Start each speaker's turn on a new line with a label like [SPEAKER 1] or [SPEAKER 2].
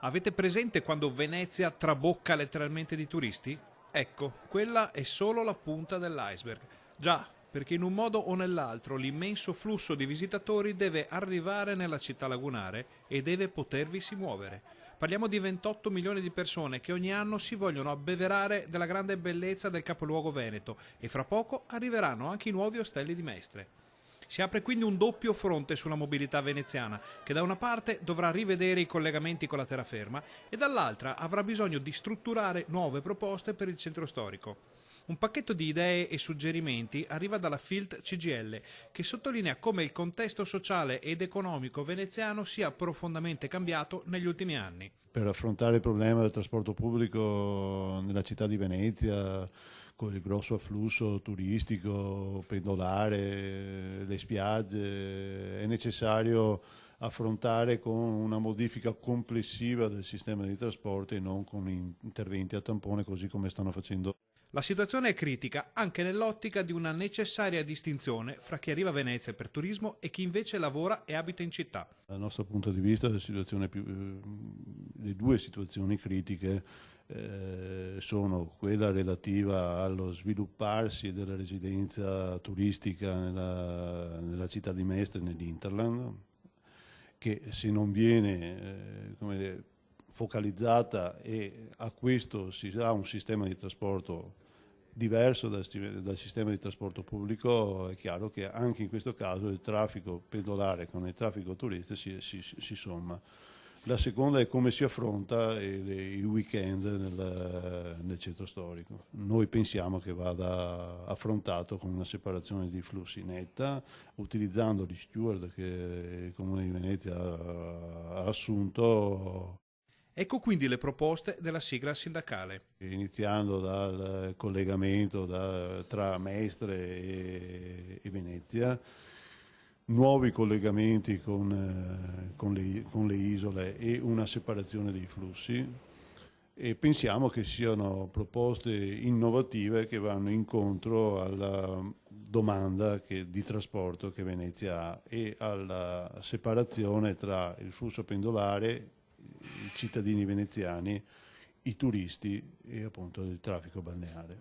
[SPEAKER 1] Avete presente quando Venezia trabocca letteralmente di turisti? Ecco, quella è solo la punta dell'iceberg. Già, perché in un modo o nell'altro l'immenso flusso di visitatori deve arrivare nella città lagunare e deve potervisi muovere. Parliamo di 28 milioni di persone che ogni anno si vogliono abbeverare della grande bellezza del capoluogo veneto e fra poco arriveranno anche i nuovi ostelli di Mestre. Si apre quindi un doppio fronte sulla mobilità veneziana, che da una parte dovrà rivedere i collegamenti con la terraferma e dall'altra avrà bisogno di strutturare nuove proposte per il centro storico. Un pacchetto di idee e suggerimenti arriva dalla Filt CGL, che sottolinea come il contesto sociale ed economico veneziano sia profondamente cambiato negli ultimi anni.
[SPEAKER 2] Per affrontare il problema del trasporto pubblico nella città di Venezia, con il grosso afflusso turistico, pendolare, le spiagge, è necessario affrontare con una modifica complessiva del sistema di trasporto e non con interventi a tampone così come stanno facendo.
[SPEAKER 1] La situazione è critica anche nell'ottica di una necessaria distinzione fra chi arriva a Venezia per turismo e chi invece lavora e abita in città.
[SPEAKER 2] Dal nostro punto di vista le due situazioni critiche sono quella relativa allo svilupparsi della residenza turistica nella città di Mestre, nell'Interland, che se non viene focalizzata e a questo si ha un sistema di trasporto diverso dal sistema di trasporto pubblico, è chiaro che anche in questo caso il traffico pendolare con il traffico turistico si somma. La seconda è come si affronta il weekend nel centro storico. Noi pensiamo che vada affrontato con una separazione di flussi netta, utilizzando gli steward che il Comune di Venezia ha assunto.
[SPEAKER 1] Ecco quindi le proposte della sigla sindacale.
[SPEAKER 2] Iniziando dal collegamento tra Mestre e Venezia, nuovi collegamenti con le isole e una separazione dei flussi, e pensiamo che siano proposte innovative che vanno incontro alla domanda di trasporto che Venezia ha e alla separazione tra il flusso pendolare, i cittadini veneziani, i turisti e appunto il traffico balneare.